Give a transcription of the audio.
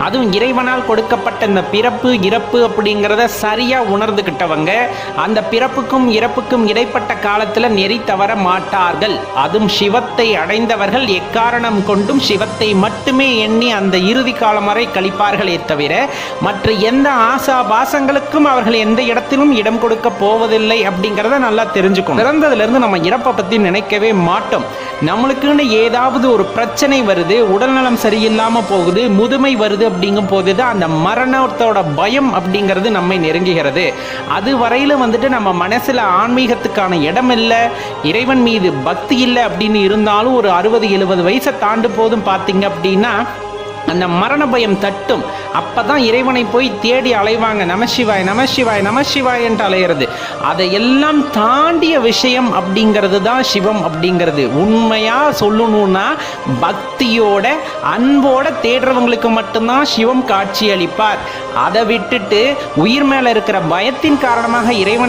அதுவும் இறைவனால் கொடுக்கப்பட்ட இந்த பிறப்பு இறப்பு அப்படிங்கிறத சரியா உணர்ந்துகிட்டவங்க அந்த பிறப்புக்கும் இறப்புக்கும் இடைப்பட்ட காலத்துல நெறி தவற மாட்டார்கள். அதுவும் சிவத்தை அடைந்தவர்கள் எக்காரணம் கொண்டும் சிவத்தை மட்டுமே எண்ணி அந்த இறுதி காலம் வரை கழிப்பார்களே தவிர மற்ற எந்த ஆசா பாசங்களுக்கும் அவர்கள் எந்த இடத்திலும் இடம் கொடுக்க போவதில்லை அப்படிங்கிறத நல்லா தெரிஞ்சுக்கணும். பிறந்ததுல இருந்து நம்ம இறப்பை பத்தி நினைக்கவே மாட்டோம். நம்மளுக்குன்னு ஏதாவது ஒரு பிரச்சனை வருது, உடல்நலம் சரியில்லாம போகுது, முதுமை வருது அப்படிங்கும் போதுதான் அந்த மரணத்தோட பயம் அப்படிங்கிறது நம்மை நெருங்குகிறது. அது வரையில வந்துட்டு நம்ம மனசுல ஆன்மீகத்துக்கான இடம் இல்லை, இறைவன் மீது பக்தி இல்லை அப்படின்னு இருந்தாலும் ஒரு 60-70 வயசை தாண்டு போதும் பார்த்தீங்க அப்படின்னா அந்த மரண பயம் தட்டும். அப்பதான் இறைவனை போய் தேடி அலைவாங்க. நமசிவாய் நமசிவாய் நமசிவாய் என்று அலையிறது. அதையெல்லாம் தாண்டிய விஷயம் அப்படிங்கிறது தான் சிவம் அப்படிங்கிறது. உண்மையா சொல்லணும்னா பக்தியோட அன்போட தேடுறவங்களுக்கு மட்டும்தான் சிவம் காட்சி அளிப்பார். அதை விட்டுட்டு உயிர் மேல இருக்கிற பயத்தின் காரணமாக இறைவன்